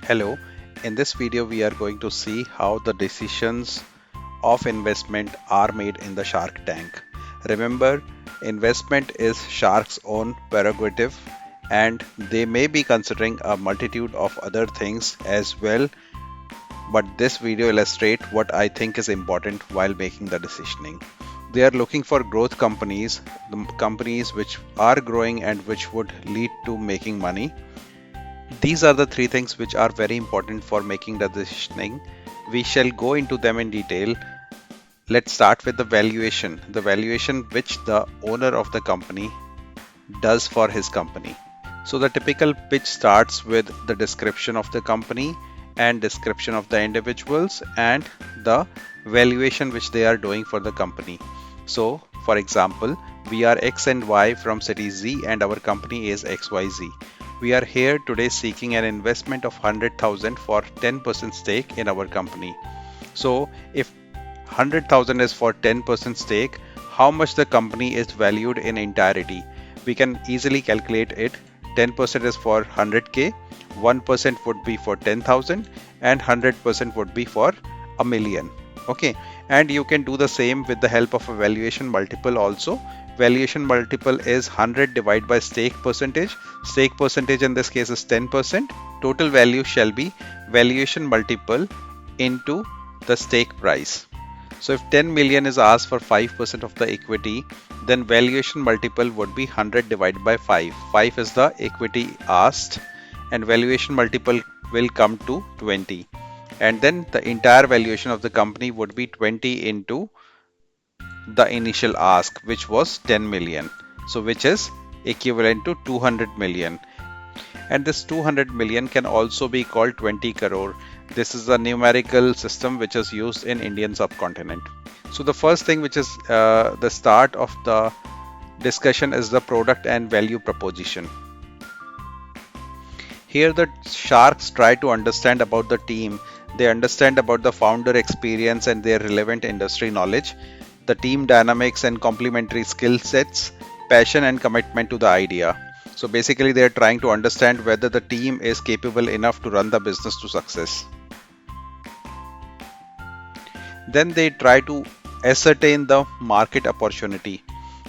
Hello, in this video we are going to see how the decisions of investment are made in the Shark Tank. Remember, investment is Shark's own prerogative and they may be considering a multitude of other things as well, but this video illustrates what I think is important while making the decisioning. They are looking for growth companies, the companies which are growing and which would lead to making money. These are the three things which are very important for making the decisioning. We shall go into them in detail. Let's start with the valuation. The valuation which the owner of the company does for his company. So the typical pitch starts with the description of the company and description of the individuals and the valuation which they are doing for the company. So for example, we are X and Y from city Z and our company is XYZ. We are here today seeking an investment of 100,000 for 10% stake in our company. So if 100,000 is for 10% stake, how much the company is valued in entirety? We can easily calculate it. 10% is for 100k, 1% would be for 10,000 and 100% would be for a million. Okay, and you can do the same with the help of a valuation multiple also. Valuation multiple is 100 divided by stake percentage. Stake percentage in this case is 10%. Total value shall be valuation multiple into the stake price. So if 10 million is asked for 5% of the equity, then valuation multiple would be 100 divided by 5. 5 is the equity asked and valuation multiple will come to 20. And then the entire valuation of the company would be 20 into the initial ask, which was 10 million. So which is equivalent to 200 million. And this 200 million can also be called 20 crore. This is a numerical system which is used in Indian subcontinent. So the first thing which is the start of the discussion is the product and value proposition. Here the sharks try to understand about the team. They understand about the founder experience and their relevant industry knowledge, the team dynamics and complementary skill sets, passion and commitment to the idea. So basically they are trying to understand whether the team is capable enough to run the business to success. Then they try to ascertain the market opportunity,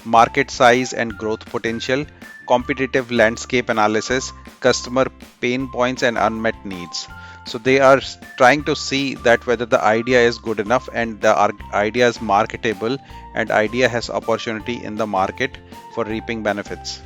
market size and growth potential, competitive landscape analysis, customer pain points and unmet needs. So they are trying to see that whether the idea is good enough and the idea is marketable and idea has opportunity in the market for reaping benefits.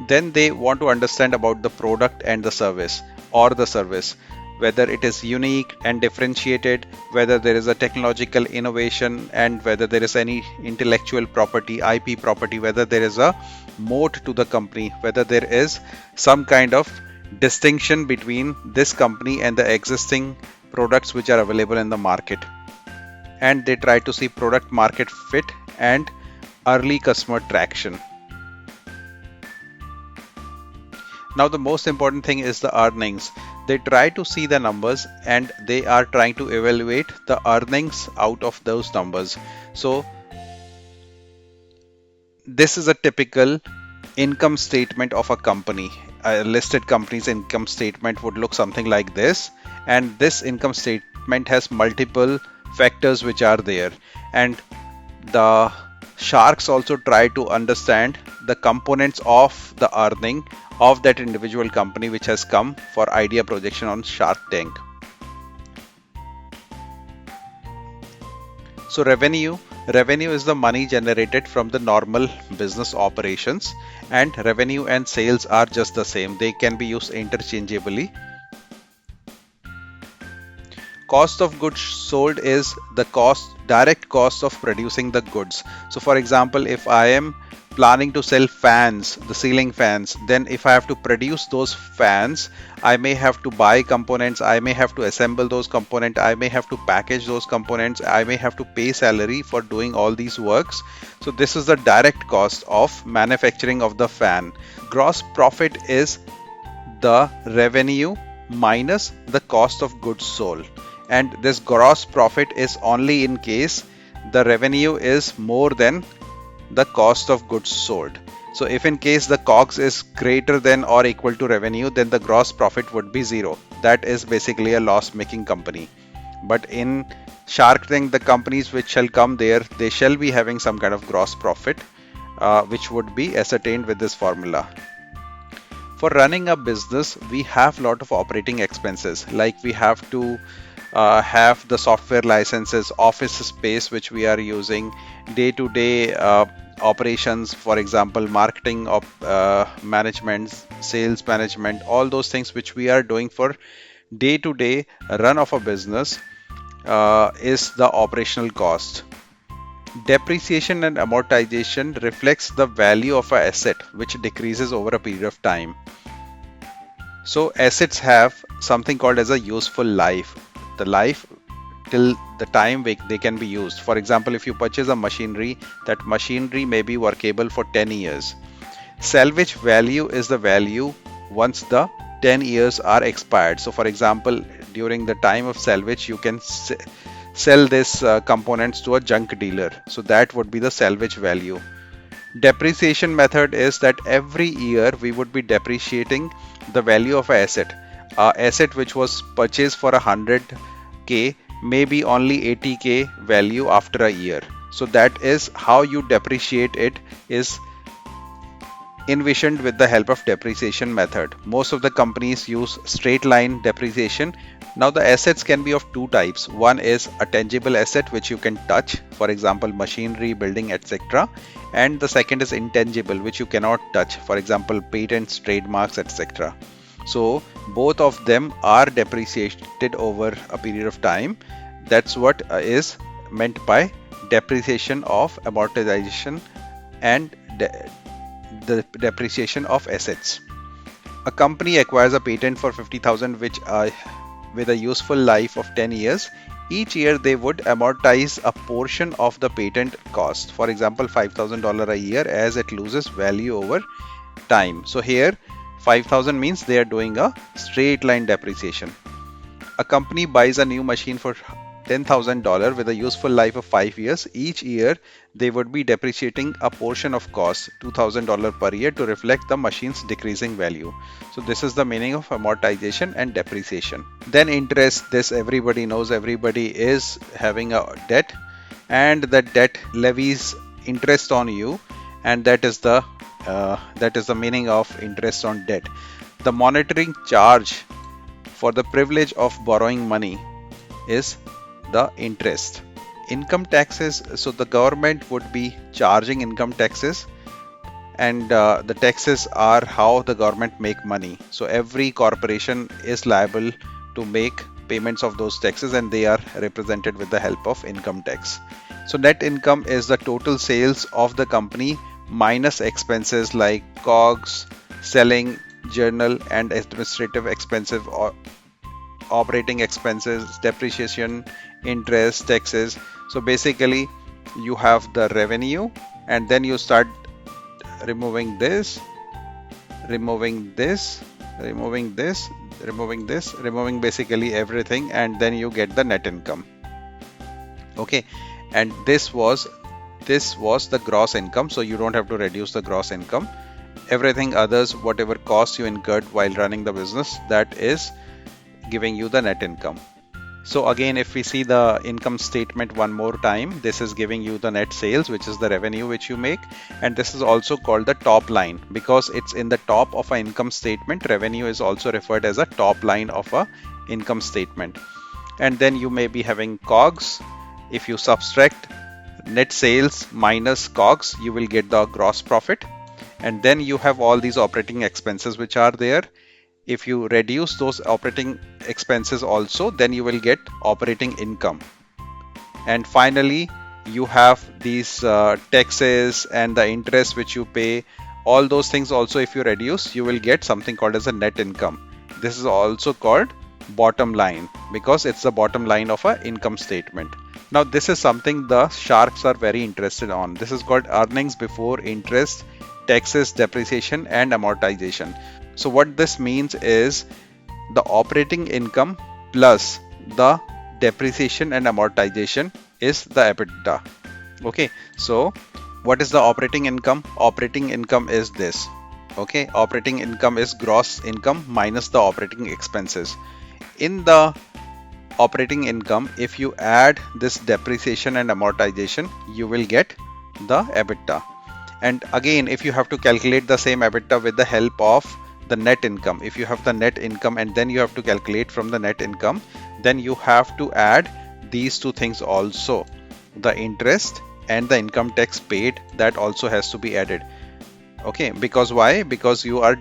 Then they want to understand about the product and the service or the service, whether it is unique and differentiated, whether there is a technological innovation and whether there is any intellectual property, IP property, whether there is a moat to the company, whether there is some kind of distinction between this company and the existing products which are available in the market. And they try to see product market fit and early customer traction. Now the most important thing is the earnings. They try to see the numbers and they are trying to evaluate the earnings out of those numbers. So this is a typical income statement of a company. A listed company's income statement would look something like this, and this income statement has multiple factors which are there, and the sharks also try to understand the components of the earning of that individual company which has come for idea projection on Shark Tank. So revenue is the money generated from the normal business operations, and revenue and sales are just the same. They can be used interchangeably. Cost of goods sold is the direct cost of producing the goods. So for example, if I am planning to sell fans, the ceiling fans, then if I have to produce those fans, I may have to buy components, I may have to assemble those components, I may have to package those components, I may have to pay salary for doing all these works. So this is the direct cost of manufacturing of the fan. Gross profit is the revenue minus the cost of goods sold, and this gross profit is only in case the revenue is more than the cost of goods sold. So if in case the COGS is greater than or equal to revenue, then the gross profit would be zero. That is basically a loss making company. But in Shark Tank, the companies which shall come there, they shall be having some kind of gross profit, which would be ascertained with this formula. For running a business, we have a lot of operating expenses, like we have to have the software licenses, office space which we are using, day-to-day operations, for example, marketing management, sales management, all those things which we are doing for day-to-day run of a business is the operational cost. Depreciation and amortization reflects the value of an asset which decreases over a period of time. So assets have something called as a useful life. The life till the time they can be used. For example, if you purchase a machinery, that machinery may be workable for 10 years. Salvage value is the value once the 10 years are expired. So for example, during the time of salvage, you can sell these components to a junk dealer. So that would be the salvage value. Depreciation method is that every year we would be depreciating the value of an asset. A asset which was purchased for 100k may be only 80k value after a year. So that is how you depreciate it, is envisioned with the help of depreciation method. Most of the companies use straight line depreciation. Now the assets can be of two types. One is a tangible asset which you can touch, for example machinery, building, etc. And the second is intangible, which you cannot touch, for example patents, trademarks, etc. So both of them are depreciated over a period of time. That's what is meant by depreciation of amortization and the depreciation of assets. A company acquires a patent for 50,000 which with a useful life of 10 years. Each year they would amortize a portion of the patent cost, for example $5,000 a year, as it loses value over time. So here 5,000 means they are doing a straight line depreciation. A company buys a new machine for $10,000 with a useful life of 5 years. Each year they would be depreciating a portion of cost, $2,000 per year, to reflect the machine's decreasing value. So this is the meaning of amortization and depreciation. Then interest, this everybody knows, everybody is having a debt and that debt levies interest on you, and that is the meaning of interest on debt. The monitoring charge for the privilege of borrowing money is the interest. Income taxes, so the government would be charging income taxes, and the taxes are how the government make money. So every corporation is liable to make payments of those taxes, and they are represented with the help of income tax. So net income is the total sales of the company minus expenses like COGS, selling, journal and administrative expenses, or operating expenses, depreciation, interest, taxes. So basically you have the revenue, and then you start removing this, removing this, removing this, removing this, removing basically everything, and then you get the net income. Okay, and this was the gross income, so you don't have to reduce the gross income. Everything others, whatever costs you incurred while running the business, that is giving you the net income. So again, if we see the income statement one more time, this is giving you the net sales, which is the revenue which you make, and this is also called the top line because it's in the top of an income statement. Revenue is also referred as a top line of a income statement. And then you may be having COGS. If you subtract net sales minus COGS, you will get the gross profit. And then you have all these operating expenses which are there. If you reduce those operating expenses also, then you will get operating income. And finally, you have these taxes and the interest which you pay. All those things also, if you reduce, you will get something called as a net income. This is also called bottom line because it's the bottom line of an income statement. Now this is something the sharks are very interested on. This is called earnings before interest, taxes, depreciation and amortization. So what this means is the operating income plus the depreciation and amortization is the EBITDA. Okay, so What is the operating income? Operating income is this. Okay, operating income is gross income minus the operating expenses. In the operating income, if you add this depreciation and amortization, you will get the EBITDA. And again, if you have to calculate the same EBITDA with the help of the net income, if you have the net income and then you have to calculate from the net income, then you have to add these two things also. The interest and the income tax paid, that also has to be added. Okay, because why? Because you are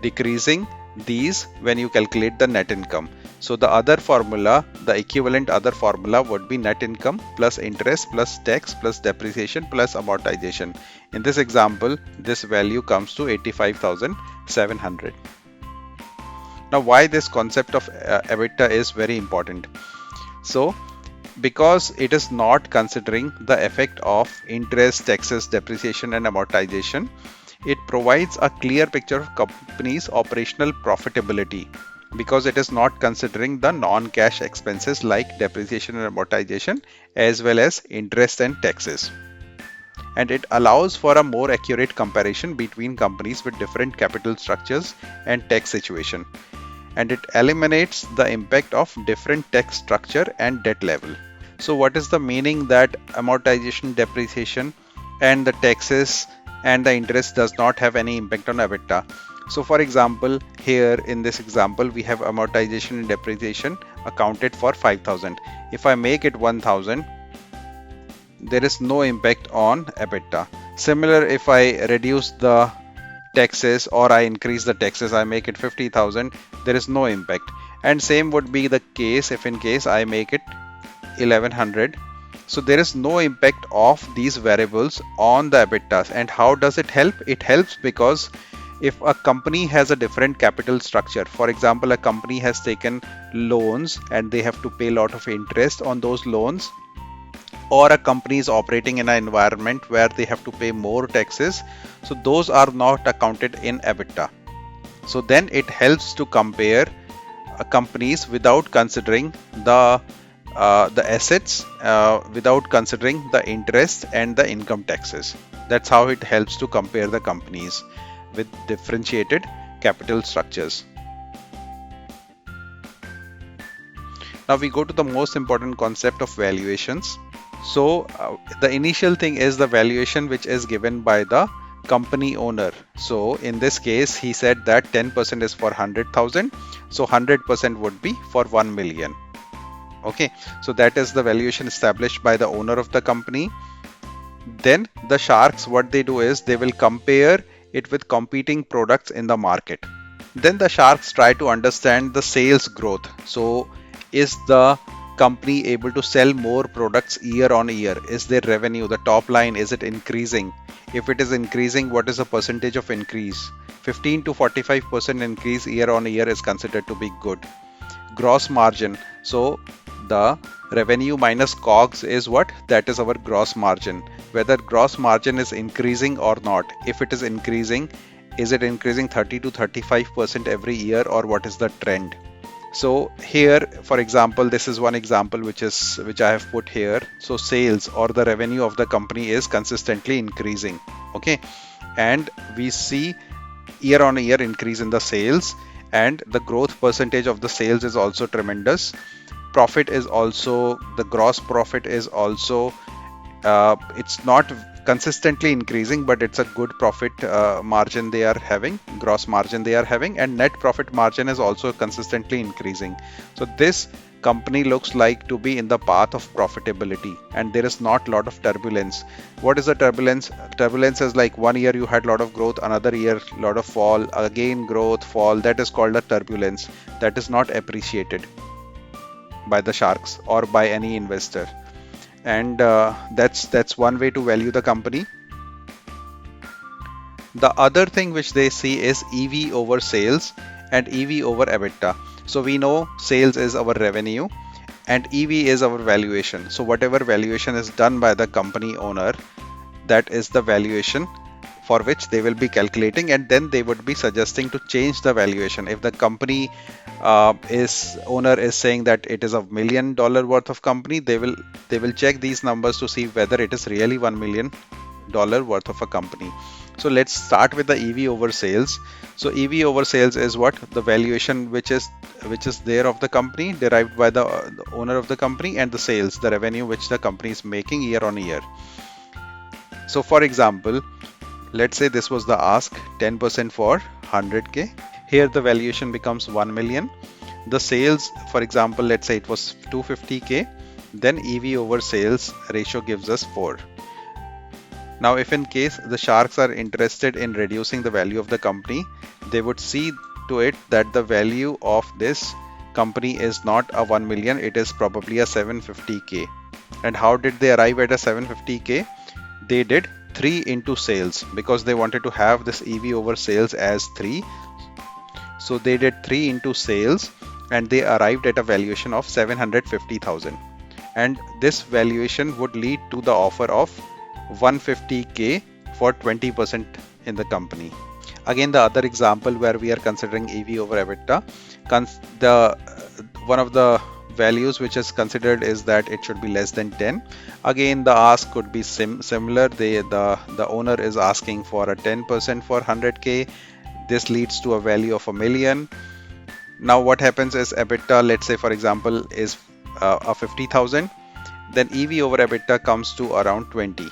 decreasing these when you calculate the net income. So the other formula, the equivalent other formula would be net income plus interest plus tax plus depreciation plus amortization. In this example, this value comes to 85,700. Now, why this concept of EBITDA is very important? So, because it is not considering the effect of interest, taxes, depreciation and amortization, it provides a clear picture of company's operational profitability, because it is not considering the non-cash expenses like depreciation and amortization as well as interest and taxes. And it allows for a more accurate comparison between companies with different capital structures and tax situation. And it eliminates the impact of different tax structure and debt level. So what is the meaning that amortization, depreciation and the taxes and the interest does not have any impact on EBITDA? So for example, here in this example, we have amortization and depreciation accounted for 5,000. If I make it 1,000, there is no impact on EBITDA. Similar, if I reduce the taxes or I increase the taxes, I make it 50,000, there is no impact. And same would be the case if in case I make it 1100. So there is no impact of these variables on the EBITDA. And how does it help? It helps because if a company has a different capital structure, for example, a company has taken loans and they have to pay a lot of interest on those loans, or a company is operating in an environment where they have to pay more taxes, so those are not accounted in EBITDA. So then it helps to compare companies without considering the assets, without considering the interest and the income taxes. That's how it helps to compare the companies with differentiated capital structures. Now we go to the most important concept of valuations. So the initial thing is the valuation which is given by the company owner. So in this case, he said that 10% is for 100,000. So 100% would be for 1 million. Okay, so that is the valuation established by the owner of the company. Then the sharks, what they do is they will compare it with competing products in the market. Then the sharks try to understand the sales growth. So is the company able to sell more products year on year? Is their revenue, the top line, is it increasing? If it is increasing, what is the percentage of increase? 15 to 45% increase year on year is considered to be good. Gross margin. So the revenue minus COGS is what? That is our gross margin. Whether gross margin is increasing or not. If it is increasing, is it increasing 30 to 35% every year, or what is the trend? So here, for example, this is one example which I have put here. So sales or the revenue of the company is consistently increasing. Okay, and we see year on year increase in the sales, and the growth percentage of the sales is also tremendous. Profit is also, the gross profit is also, it's not consistently increasing, but it's a good profit margin they are having, gross margin they are having, and net profit margin is also consistently increasing. So this company looks like to be in the path of profitability, and there is not a lot of turbulence. What is the turbulence? Turbulence is like 1 year you had a lot of growth, another year a lot of fall, again growth, fall. That is called a turbulence. That is not appreciated by the sharks or by any investor. And that's one way to value the company. The other thing which they see is EV over sales and EV over EBITDA. So we know sales is our revenue and EV is our valuation. So whatever valuation is done by the company owner, that is the valuation for which they will be calculating, and then they would be suggesting to change the valuation. If the company owner is saying that it is $1 million worth of company, they will check these numbers to see whether it is really $1 million dollar worth of a company. So let's start with the EV over sales. So EV over sales is what? The valuation which is there of the company derived by the owner of the company, and the sales, the revenue which the company is making year on year. So for example, let's say this was the ask, 10% for 100k. Here the valuation becomes 1 million. The sales, for example, let's say it was 250k, then EV over sales ratio gives us 4. Now, if in case the sharks are interested in reducing the value of the company, they would see to it that the value of this company is not a 1 million, it is probably a 750k. And how did they arrive at a 750k? They did 3 into sales, because they wanted to have this EV over sales as 3. So they did 3 into sales, and they arrived at a valuation of 750,000. And this valuation would lead to the offer of 150k for 20% in the company. Again, the other example where we are considering EV over EBITDA, the one of the values which is considered is that it should be less than 10. Again, the ask could be similar. The owner is asking for a 10% for 100k. This leads to a value of a million. Now what happens is EBITDA, let's say for example, is a 50,000. Then EV over EBITDA comes to around 20.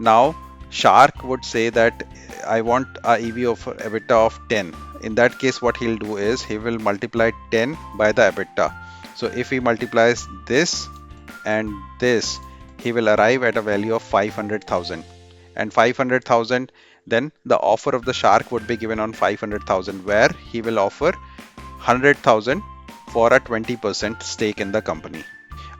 Now Shark would say that I want a EV over EBITDA of 10. In that case, what he'll do is he will multiply 10 by the EBITDA. So if he multiplies this and this, he will arrive at a value of 500,000. And 500,000, then the offer of the shark would be given on 500,000, where he will offer 100,000 for a 20% stake in the company.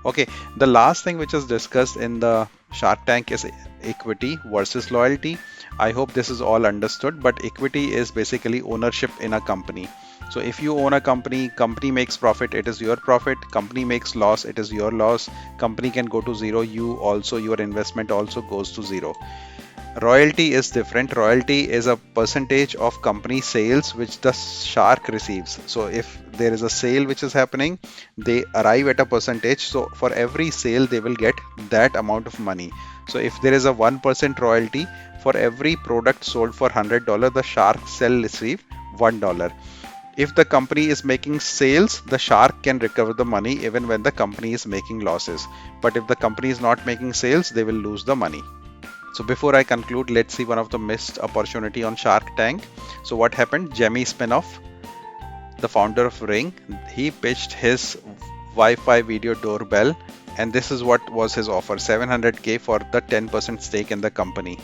Okay, the last thing which is discussed in the Shark Tank is equity versus loyalty. I hope this is all understood, but equity is basically ownership in a company. So if you own a company, company makes profit, it is your profit. Company makes loss, it is your loss. Company can go to zero, your investment also goes to zero. Royalty is different. Royalty is a percentage of company sales which the shark receives. So if there is a sale which is happening, they arrive at a percentage. So for every sale, they will get that amount of money. So if there is a 1% royalty for every product sold for $100, the shark shall receive $1. If the company is making sales, the shark can recover the money even when the company is making losses. But if the company is not making sales, they will lose the money. So before I conclude, let's see one of the missed opportunity on Shark Tank. So what happened? Jemmy Spinoff, the founder of Ring, he pitched his Wi-Fi video doorbell, and this is what was his offer: 700k for the 10% stake in the company.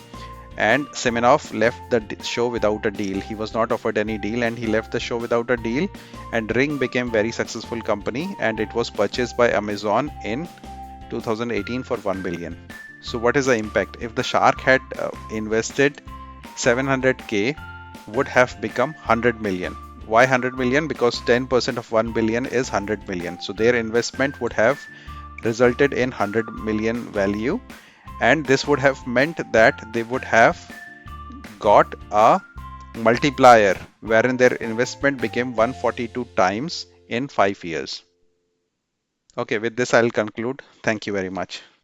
And Siminoff left the show without a deal. He was not offered any deal, and he left the show without a deal. And Ring became very successful company, and it was purchased by Amazon in 2018 for 1 billion. So what is the impact? If the shark had invested 700k, would have become 100 million. Why 100 million? Because 10% of 1 billion is 100 million. So their investment would have resulted in 100 million value, and this would have meant that they would have got a multiplier wherein their investment became 142 times in 5 years. Okay, with this I'll conclude. Thank you very much.